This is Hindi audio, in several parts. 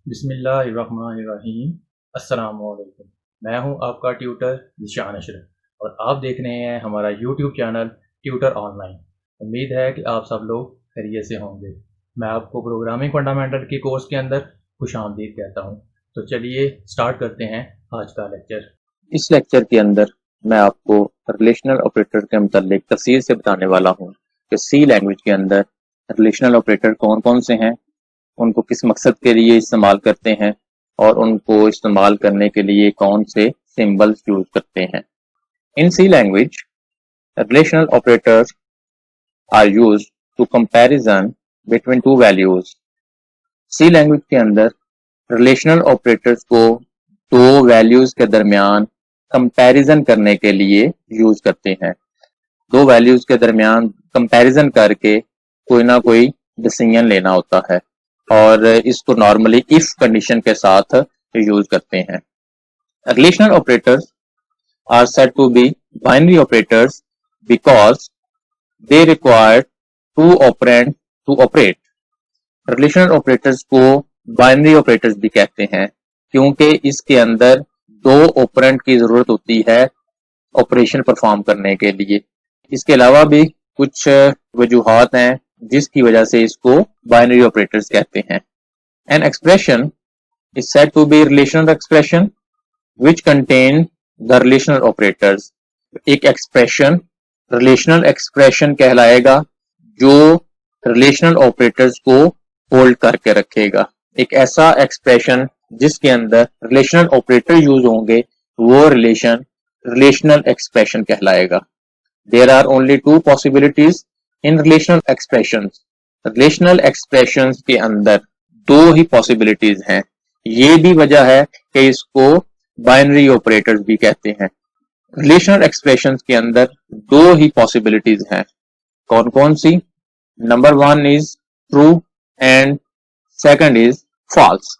बिस्मिल्लाहिर्रहमानिर्रहीम। अस्सलामुअलैकुम। मैं हूं आपका ट्यूटर ज़ीशान अशरफ और आप देख रहे हैं हमारा यूट्यूब चैनल ट्यूटर ऑनलाइन। उम्मीद है कि आप सब लोग खैरियत से होंगे। मैं आपको प्रोग्रामिंग फंडामेंटल के कोर्स के अंदर खुशामदीद कहता हूं। तो चलिए स्टार्ट करते हैं आज का लेक्चर। इस लेक्चर के अंदर मैं आपको रिलेशनल ऑपरेटर के मुतालिक तफसील से बताने वाला हूँ कि सी लैंग्वेज के अंदर रिलेशनल ऑपरेटर कौन कौन से हैं, उनको किस मकसद के लिए इस्तेमाल करते हैं और उनको इस्तेमाल करने के लिए कौन से सिंबल्स यूज करते हैं। In C language relational operators are used to comparison between two values. C language के अंदर रिलेशनल ऑपरेटर्स को दो वैल्यूज के दरमियान कंपैरिजन करने के लिए यूज करते हैं। दो वैल्यूज के दरमियान कंपैरिजन करके कोई ना कोई डिसीजन लेना होता है और इसको नॉर्मली इफ कंडीशन के साथ यूज करते हैं। Relational operators are said to be binary operators because they require two operand to operate. Relational operators को बाइनरी ऑपरेटर्स भी कहते हैं क्योंकि इसके अंदर दो ऑपरेंड की जरूरत होती है ऑपरेशन परफॉर्म करने के लिए। इसके अलावा भी कुछ वजूहात हैं जिसकी वजह से इसको बाइनरी ऑपरेटर्स कहते हैं। An expression is said to be relational expression which contain the relational operators. एक एक्सप्रेशन रिलेशनल एक्सप्रेशन कहलाएगा जो रिलेशनल ऑपरेटर्स को होल्ड करके रखेगा। एक ऐसा एक्सप्रेशन जिसके अंदर रिलेशनल ऑपरेटर यूज होंगे वो रिलेशनल एक्सप्रेशन कहलाएगा। There are only two possibilities in relational expressions. Relational expressions के अंदर दो ही पॉसिबिलिटीज हैं। ये भी वजह है कि इसको बाइनरी ऑपरेटर्स भी कहते हैं। रिलेशनल एक्सप्रेशंस के अंदर दो ही पॉसिबिलिटीज हैं। कौन कौन सी? Number one is true and second is false.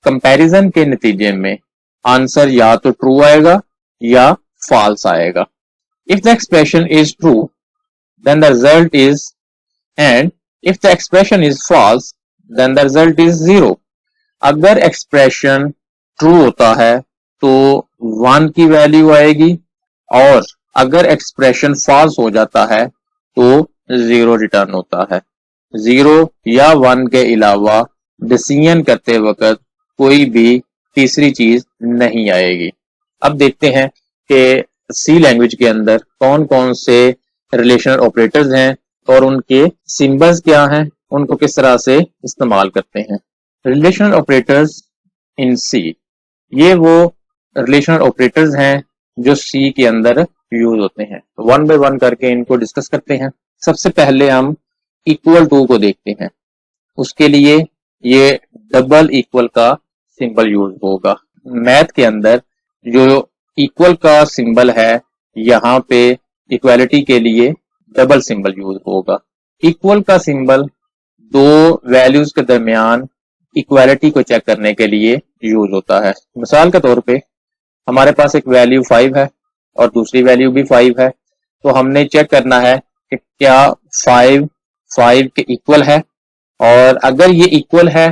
Comparison के नतीजे में आंसर या तो ट्रू आएगा या फॉल्स आएगा। If the expression is true then the result is and if the expression is false then the result is zero. अगर एक्सप्रेशन ट्रू होता है तो 1 की वैल्यू आएगी और अगर एक्सप्रेशन फॉल्स हो जाता है तो 0 रिटर्न होता है। 0 या 1 के अलावा डिसीजन करते वक्त कोई भी तीसरी चीज नहीं आएगी। अब देखते हैं कि सी लैंग्वेज के अंदर कौन कौन से रिलेशनल ऑपरेटर्स हैं और उनके सिंबल्स क्या हैं, उनको किस तरह से इस्तेमाल करते हैं। रिलेशनल ऑपरेटर्स इन सी, ये वो रिलेशनल ऑपरेटर्स हैं जो सी के अंदर यूज होते हैं। वन बाय वन करके इनको डिस्कस करते हैं। सबसे पहले हम इक्वल टू को देखते हैं। उसके लिए ये डबल इक्वल का सिंबल यूज होगा। मैथ के अंदर जो इक्वल का सिंबल है यहाँ पे इक्वालिटी के लिए डबल सिंबल यूज होगा। इक्वल का सिंबल दो वैल्यूज के दरमियान इक्वालिटी को चेक करने के लिए यूज होता है। मिसाल के तौर पे हमारे पास एक वैल्यू 5 है और दूसरी वैल्यू भी 5 है, तो हमने चेक करना है कि क्या 5 के इक्वल है, और अगर ये इक्वल है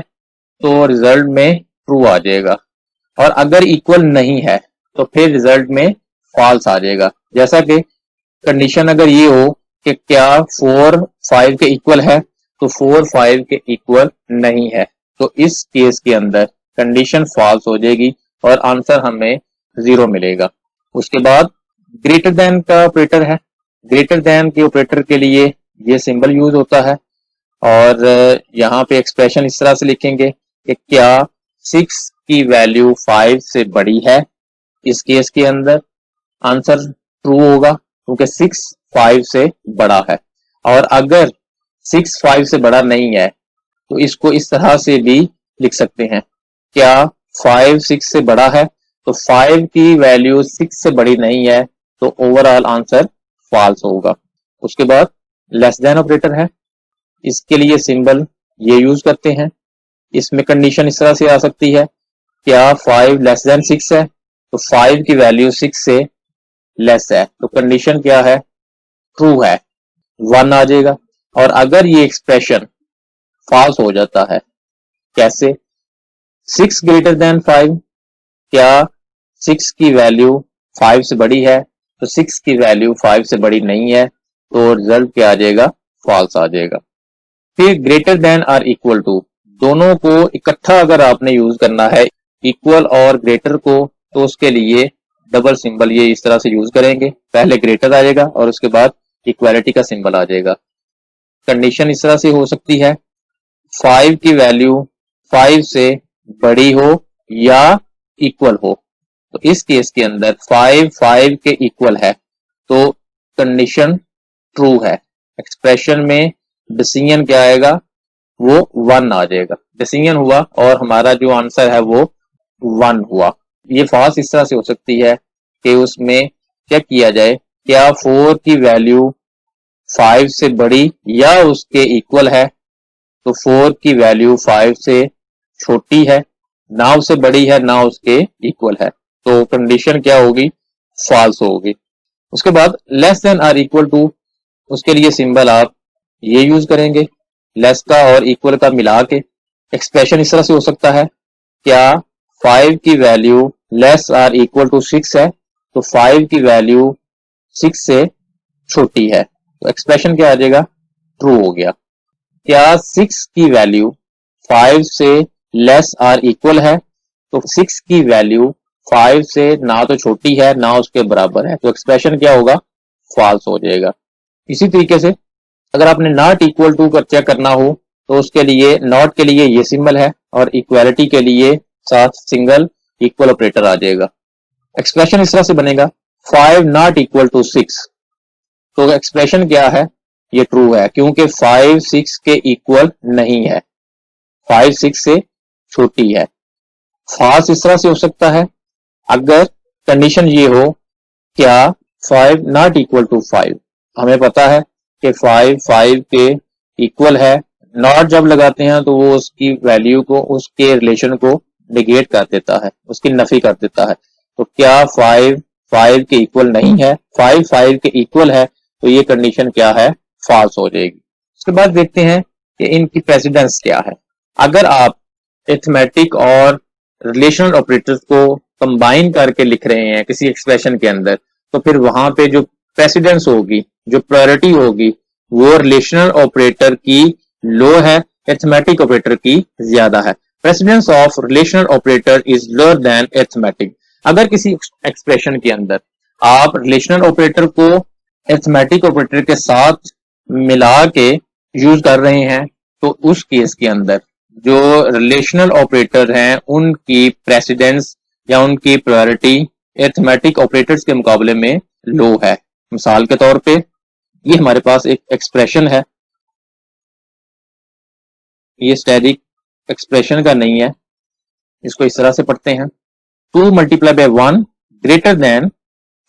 तो रिजल्ट में ट्रू आ जाएगा और अगर इक्वल नहीं है तो फिर रिजल्ट में फॉल्स आ जाएगा। जैसा कि कंडीशन अगर ये हो कि क्या 4 5 के इक्वल है तो 4 5 के इक्वल नहीं है, तो इस केस के अंदर कंडीशन फॉल्स हो जाएगी और आंसर हमें 0 मिलेगा। उसके बाद ग्रेटर देन का ऑपरेटर है। ग्रेटर देन के ऑपरेटर के लिए ये सिंबल यूज होता है और यहाँ पे एक्सप्रेशन इस तरह से लिखेंगे कि क्या 6 की वैल्यू 5 से बड़ी है। इस केस के अंदर आंसर ट्रू होगा क्योंकि 6 5 से बड़ा है, और अगर 6 5 से बड़ा नहीं है तो इसको इस तरह से भी लिख सकते हैं, क्या 5 6 से बड़ा है, तो 5 की वैल्यू 6 से बड़ी नहीं है तो ओवरऑल आंसर फॉल्स होगा। उसके बाद लेस देन ऑपरेटर है। इसके लिए सिंबल ये यूज करते हैं। इसमें कंडीशन इस तरह से आ सकती है, क्या 5 लेस देन 6 है, तो 5 की वैल्यू 6 से लेस है तो कंडीशन क्या है, ट्रू है, 1 आ जाएगा। और अगर ये एक्सप्रेशन फॉल्स हो जाता है, कैसे, 6 ग्रेटर देन 5, क्या 6 की वैल्यू 5 से बड़ी है? तो 6 की वैल्यू 5 से बड़ी नहीं है, तो रिजल्ट क्या आ जाएगा? फॉल्स आ जाएगा। फिर greater than or equal to, दोनों को इकट्ठा अगर आपने यूज करना है, इक्वल और ग्रेटर को, तो उसके लिए डबल सिंबल ये इस तरह से यूज करेंगे। पहले ग्रेटर आ जाएगा और उसके बाद इक्वालिटी का सिंबल आ जाएगा। कंडीशन इस तरह से हो सकती है, 5 की वैल्यू 5 से बड़ी हो या इक्वल हो। तो इस केस के अंदर 5 के इक्वल है, तो कंडीशन ट्रू है। एक्सप्रेशन में डिसीजन क्या आएगा? वो 1 आ जाएगा। डिसीजन हुआ और हमारा जो आंसर है वो 1 हुआ। ये फॉल्स इस तरह से हो सकती है कि उसमें चेक किया जाए क्या 4 की वैल्यू 5 से बड़ी या उसके इक्वल है। तो 4 की वैल्यू 5 से छोटी है, ना उससे बड़ी है ना उसके इक्वल है, तो कंडीशन क्या होगी? फॉल्स होगी। उसके बाद less than or equal to, उसके लिए सिंबल आप ये यूज करेंगे, लेस का और इक्वल का मिला के। एक्सप्रेशन इस तरह से हो सकता है, क्या 5 की value less or equal to 6 है, तो 5 की वैल्यू 6 से छोटी है, तो एक्सप्रेशन क्या आ जाएगा? ट्रू हो गया। क्या 6 की वैल्यू 5 से लेस आर इक्वल है, तो 6 की वैल्यू 5 से ना तो छोटी है ना उसके बराबर है, तो एक्सप्रेशन क्या होगा? फॉल्स हो जाएगा। इसी तरीके से अगर आपने नॉट इक्वल टू कर चेक करना हो, तो उसके लिए नॉट के लिए ये सिंबल है और इक्वालिटी के लिए साथ सिंगल इक्वल ऑपरेटर आ जाएगा। एक्सप्रेशन इस तरह से बनेगा, 5 नॉट इक्वल टू 6, तो एक्सप्रेशन क्या है? ये ट्रू है, क्योंकि 5 6 के इक्वल नहीं है, 5 6 से छोटी है। फॉल्स इस तरह से हो सकता है अगर कंडीशन ये हो, क्या 5 नॉट इक्वल टू 5, हमें पता है कि 5 के इक्वल है। नॉट जब लगाते हैं तो वो उसकी वैल्यू को, उसके रिलेशन को निगेट कर देता है, उसकी नफी कर देता है। तो क्या 5 के इक्वल नहीं है? 5 के इक्वल है, तो ये कंडीशन क्या है? फॉल्स हो जाएगी। उसके बाद देखते हैं कि इनकी प्रेसिडेंस क्या है। अगर आप अरिथमेटिक और रिलेशनल ऑपरेटर्स को कंबाइन करके लिख रहे हैं किसी एक्सप्रेशन के अंदर, तो फिर वहां पे जो प्रेसिडेंस होगी, जो प्रायोरिटी होगी, वो रिलेशनल ऑपरेटर की लो है, अरिथमेटिक ऑपरेटर की ज्यादा है। Precedence of relational operator is lower than arithmetic. अगर किसी एक्सप्रेशन के अंदर आप रिलेशनल ऑपरेटर को अरिथमेटिक ऑपरेटर के साथ मिला के यूज कर रहे हैं, तो उस केस के अंदर जो रिलेशनल ऑपरेटर हैं उनकी प्रेसिडेंस या उनकी प्रायोरिटी अरिथमेटिक ऑपरेटर्स के मुकाबले में लो है। मिसाल के तौर पे ये हमारे पास एक एक्सप्रेशन है, ये स्टैटिक एक्सप्रेशन का नहीं है, इसको इस तरह से पढ़ते हैं, 2 multiply by 1 greater than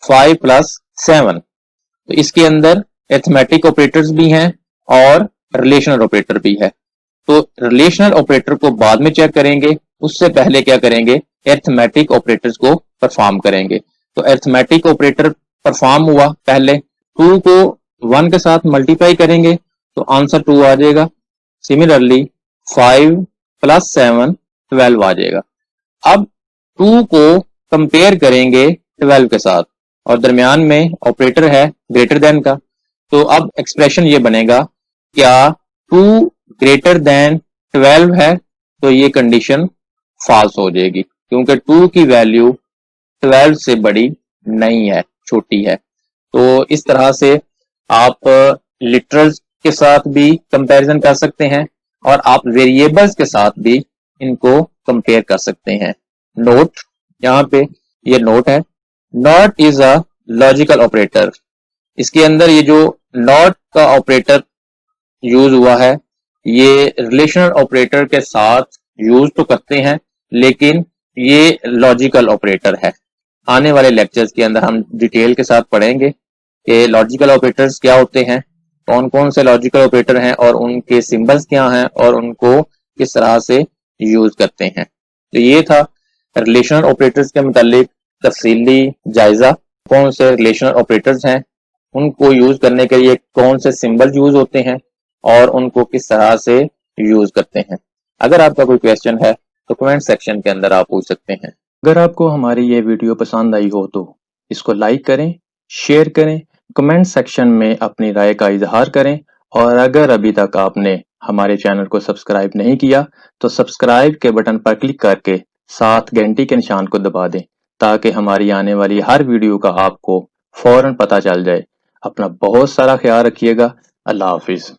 5 plus 7। तो इसके अंदर अरिथमेटिक ऑपरेटर्स भी हैं और रिलेशनल ऑपरेटर भी है। तो रिलेशनल ऑपरेटर को बाद में चेक करेंगे, उससे पहले क्या करेंगे? अरिथमेटिक ऑपरेटर्स को परफॉर्म करेंगे। तो अरिथमेटिक ऑपरेटर परफॉर्म हुआ, पहले 2 को 1 के साथ मल्टीप्लाई करेंगे तो आंसर 2 आ जाएगा। सिमिलरली 5 प्लस 7 12 आ जाएगा। अब 2 को कंपेयर करेंगे 12 के साथ और दरमियान में ऑपरेटर है ग्रेटर देन का, तो अब एक्सप्रेशन ये बनेगा, क्या 2 ग्रेटर देन 12 है, तो ये कंडीशन फॉल्स हो जाएगी, क्योंकि 2 की वैल्यू 12 से बड़ी नहीं है, छोटी है। तो इस तरह से आप लिटरल्स के साथ भी कंपैरिजन कर सकते हैं और आप वेरिएबल्स के साथ भी इनको कंपेयर कर सकते हैं। नोट, यहाँ पे ये नोट है, not is a logical operator. इसके अंदर ये जो नॉट का ऑपरेटर यूज हुआ है, ये रिलेशनल ऑपरेटर के साथ यूज तो करते हैं, लेकिन ये लॉजिकल ऑपरेटर है। आने वाले लेक्चर्स के अंदर हम डिटेल के साथ पढ़ेंगे कि लॉजिकल ऑपरेटर्स क्या होते हैं, कौन कौन से लॉजिकल ऑपरेटर हैं और उनके सिंबल्स क्या हैं और उनको किस तरह से यूज करते हैं। तो ये था रिलेशनल ऑपरेटर्स के मुतालिक तफसीली जायजा, कौन से रिलेशनल ऑपरेटर्स हैं, उनको यूज करने के लिए कौन से सिंबल यूज होते हैं और उनको किस तरह से यूज करते हैं। अगर आपका कोई क्वेश्चन है तो कमेंट सेक्शन के अंदर आप पूछ सकते हैं। अगर आपको हमारी ये वीडियो पसंद आई हो तो इसको लाइक करें, शेयर करें, कमेंट सेक्शन में अपनी राय का इजहार करें और अगर अभी तक आपने हमारे चैनल को सब्सक्राइब नहीं किया तो सब्सक्राइब के बटन पर क्लिक करके साथ घंटी के निशान को दबा दें ताकि हमारी आने वाली हर वीडियो का आपको फौरन पता चल जाए। अपना बहुत सारा ख्याल रखिएगा। अल्लाह हाफिज।